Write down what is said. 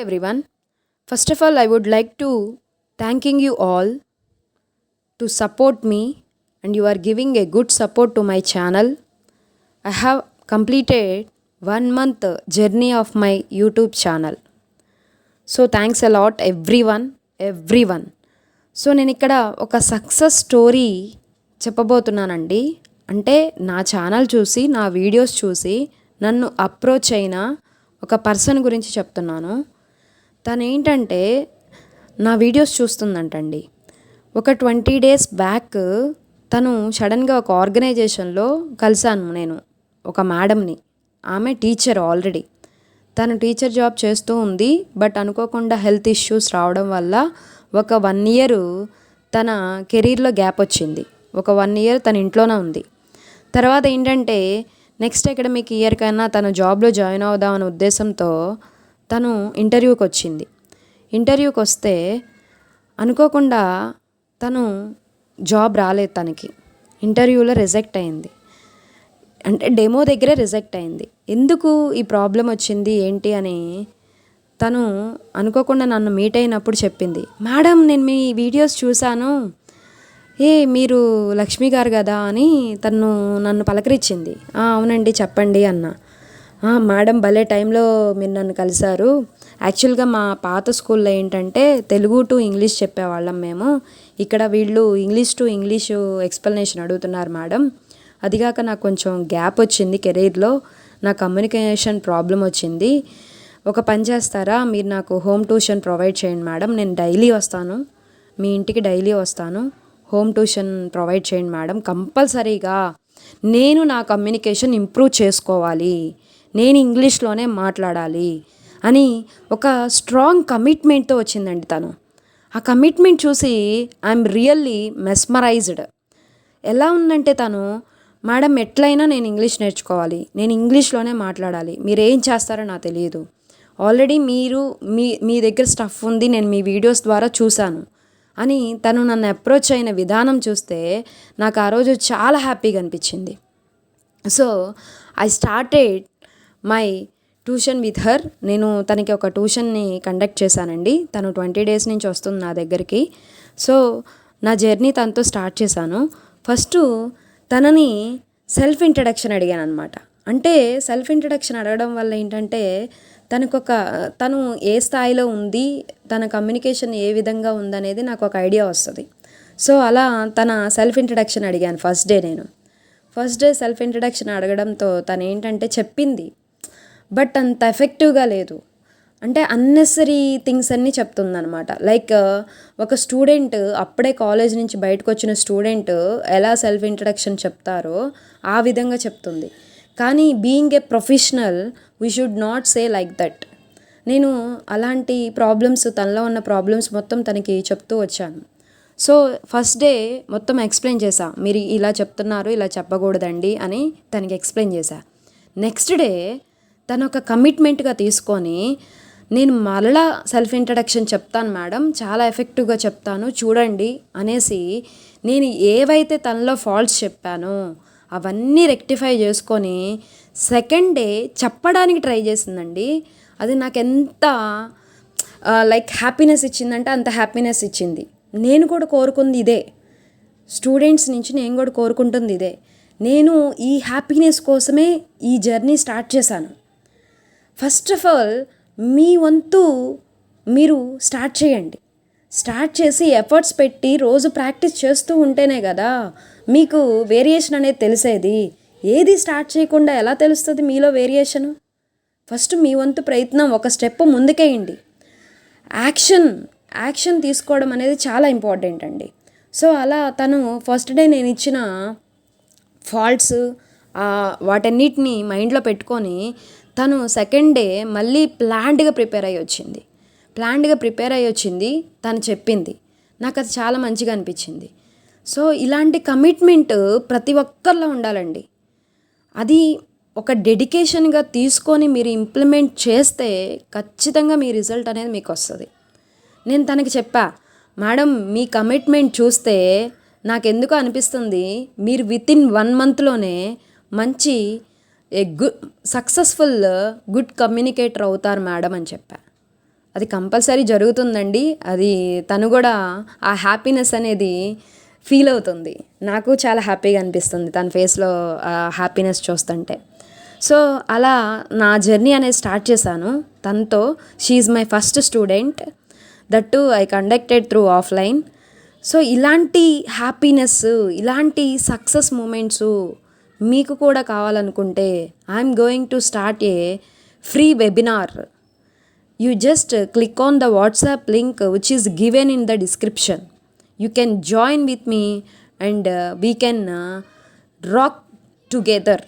everyone. First of all, I would like to thanking you all to support me, and you are giving a good support to my channel. I have completed 1 month journey of my YouTube channel. So thanks a lot everyone. So నేను ఇక్కడ ఒక success story చెప్పబోతున్నానండి. అంటే నా channel చూసి, నా videos చూసి నన్ను approach అయిన ఒక పర్సన్ గురించి చెప్తున్నాను. తను ఏంటంటే నా వీడియోస్ చూస్తుందంటండి. ఒక 20 days బ్యాక్ తను సడన్గా ఒక ఆర్గనైజేషన్లో కలిశాను నేను ఒక మేడంని. ఆమె టీచర్ ఆల్రెడీ. తను టీచర్ జాబ్ చేస్తూ ఉంది. బట్ అనుకోకుండా హెల్త్ ఇష్యూస్ రావడం వల్ల ఒక 1 year తన కెరీర్లో గ్యాప్ వచ్చింది. ఒక 1 year తన ఇంట్లోనే ఉంది. తర్వాత ఏంటంటే నెక్స్ట్ అకాడమిక్ ఇయర్ కన్నా తను జాబ్లో జాయిన్ అవుదామనే ఉద్దేశంతో తను ఇంటర్వ్యూకి వచ్చింది. ఇంటర్వ్యూకి వస్తే అనుకోకుండా తను జాబ్ రాలేదు. తనకి ఇంటర్వ్యూలో రిజెక్ట్ అయింది. అంటే డెమో దగ్గరే రిజెక్ట్ అయింది. ఎందుకు ఈ ప్రాబ్లం వచ్చింది ఏంటి అని తను అనుకోకుండా నన్ను మీట్ అయినప్పుడు చెప్పింది. మేడం, నేను మీ వీడియోస్ చూశాను, మీరు లక్ష్మి గారు కదా అని నన్ను పలకరించింది. అవునండి చెప్పండి అన్న. మేడం, భలే టైంలో మీరు నన్ను కలిశారు. యాక్చువల్గా మా పాత స్కూల్లో ఏంటంటే తెలుగు టు ఇంగ్లీష్ చెప్పేవాళ్ళం మేము. ఇక్కడ వీళ్ళు ఇంగ్లీష్ టు ఇంగ్లీషు ఎక్స్ప్లెనేషన్ అడుగుతున్నారు మేడం. అదిగాక నాకు కొంచెం గ్యాప్ వచ్చింది కెరీర్లో, నా కమ్యూనికేషన్ ప్రాబ్లం వచ్చింది. ఒక పని చేస్తారా, మీరు నాకు హోమ్ ట్యూషన్ ప్రొవైడ్ చేయండి మేడం. నేను డైలీ వస్తాను, మీ ఇంటికి డైలీ వస్తాను. హోమ్ ట్యూషన్ ప్రొవైడ్ చేయండి మేడం. కంపల్సరీగా నేను నా కమ్యూనికేషన్ ఇంప్రూవ్ చేసుకోవాలి, నేను ఇంగ్లీష్లోనే మాట్లాడాలి అని ఒక స్ట్రాంగ్ కమిట్మెంట్తో వచ్చిందండి తను. ఆ కమిట్మెంట్ చూసి ఐఎమ్ రియల్లీ మెస్మరైజ్డ్. ఎలా ఉందంటే తను, మేడం ఎట్లయినా నేను ఇంగ్లీష్ నేర్చుకోవాలి, నేను ఇంగ్లీష్లోనే మాట్లాడాలి, మీరు ఏం చేస్తారో నాకు తెలియదు. ఆల్రెడీ మీ దగ్గర స్టఫ్ ఉంది, నేను మీ వీడియోస్ ద్వారా చూశాను అని తను నన్ను అప్రోచ్ అయిన విధానం చూస్తే నాకు ఆ రోజు చాలా హ్యాపీగా అనిపించింది. So I started my tuition with her. నేను తనకి ఒక ట్యూషన్ని కండక్ట్ చేశానండి. తను 20 days నుంచి వస్తుంది నా దగ్గరికి. సో నా జర్నీ తనతో స్టార్ట్ చేశాను. ఫస్ట్ తనని సెల్ఫ్ ఇంట్రడక్షన్ అడిగాను అనమాట. అంటే సెల్ఫ్ ఇంట్రడక్షన్ అడగడం వల్ల ఏంటంటే తను ఏ స్థాయిలో ఉంది, తన కమ్యూనికేషన్ ఏ విధంగా ఉందనేది నాకు ఒక ఐడియా వస్తుంది. సో అలా తన సెల్ఫ్ ఇంట్రడక్షన్ అడిగాను ఫస్ట్ డే సెల్ఫ్ ఇంట్రడక్షన్ అడగడంతో తను ఏంటంటే చెప్పింది, బట్ అంత ఎఫెక్టివ్గా లేదు. అంటే అన్నెసరీ థింగ్స్ అన్నీ చెప్తుందనమాట. లైక్ ఒక స్టూడెంట్, అప్పుడే కాలేజ్ నుంచి బయటకు వచ్చిన స్టూడెంట్ ఎలా సెల్ఫ్ ఇంట్రడక్షన్ చెప్తారో ఆ విధంగా చెప్తుంది. కానీ being a professional we should not say like that. నేను అలాంటి ప్రాబ్లమ్స్, తనలో ఉన్న ప్రాబ్లమ్స్ మొత్తం తనకి చెప్తూ వచ్చాను. సో ఫస్ట్ డే మొత్తం ఎక్స్ప్లెయిన్ చేశా, మీరు ఇలా చెప్తున్నారు, ఇలా చెప్పకూడదండి అని తనకి ఎక్స్ప్లెయిన్ చేశా. నెక్స్ట్ డే తను ఒక కమిట్మెంట్గా తీసుకొని, నేను మళ్ళా సెల్ఫ్ ఇంట్రడక్షన్ చెప్తాను మేడం, చాలా ఎఫెక్టివ్గా చెప్తాను చూడండి అనేసి నేను ఏవైతే తనలో ఫాల్ట్స్ చెప్పానో అవన్నీ రెక్టిఫై చేసుకొని సెకండ్ డే చెప్పడానికి ట్రై చేసిందండి. అది నాకు ఎంత లైక్ హ్యాపీనెస్ ఇచ్చిందంటే అంత హ్యాపీనెస్ ఇచ్చింది. నేను కూడా కోరుకుంది ఇదే, స్టూడెంట్స్ నుంచి నేను కూడా కోరుకుంటుంది ఇదే. నేను ఈ హ్యాపీనెస్ కోసమే ఈ జర్నీ స్టార్ట్ చేశాను. ఫస్ట్ ఆఫ్ ఆల్ మీ వంతు మీరు స్టార్ట్ చేయండి. స్టార్ట్ చేసి ఎఫర్ట్స్ పెట్టి రోజు ప్రాక్టీస్ చేస్తూ ఉంటేనే కదా మీకు వేరియేషన్ అనేది తెలిసేది. ఏది స్టార్ట్ చేయకుండా ఎలా తెలుస్తుంది మీలో వేరియేషను? ఫస్ట్ మీ వంతు ప్రయత్నం ఒక స్టెప్ ముందుకేయండి. యాక్షన్ తీసుకోవడం అనేది చాలా ఇంపార్టెంట్ అండి. సో అలా తను ఫస్ట్ డే నేను ఇచ్చిన ఫాల్ట్స్ వాటన్నిటిని మైండ్లో పెట్టుకొని తను సెకండ్ డే మళ్ళీ ప్లాన్డ్గా ప్రిపేర్ అయ్యి వచ్చింది. తను చెప్పింది, నాకు అది చాలా మంచిగా అనిపించింది. సో ఇలాంటి కమిట్మెంట్ ప్రతి ఒక్కరిలో ఉండాలండి. అది ఒక డెడికేషన్గా తీసుకొని మీరు ఇంప్లిమెంట్ చేస్తే ఖచ్చితంగా మీ రిజల్ట్ అనేది మీకు వస్తుంది. నేను తనకి చెప్పా, మేడం మీ కమిట్మెంట్ చూస్తే నాకెందుకో అనిపిస్తుంది మీరు వితిన్ 1 monthలోనే మంచి సక్సెస్ఫుల్ గుడ్ కమ్యూనికేటర్ అవుతారు మేడం అని చెప్పా. అది కంపల్సరీ జరుగుతుందండి. అది తను కూడా ఆ హ్యాపీనెస్ అనేది ఫీల్ అవుతుంది. నాకు చాలా హ్యాపీగా అనిపిస్తుంది తన ఫేస్‌లో ఆ హ్యాపీనెస్ చూస్తుంటే. సో, అలా నా జర్నీ అనేది స్టార్ట్ చేశాను తనతో. She is my first student. That two I conducted through offline. So, ఇలాంటి హ్యాపీనెస్, ఇలాంటి సక్సెస్ మూమెంట్సు మీకు కూడా కావాలనుకుంటే I'm going to start A free webinar. You just click on the WhatsApp link which is given in the description. You can join with me and we can rock together.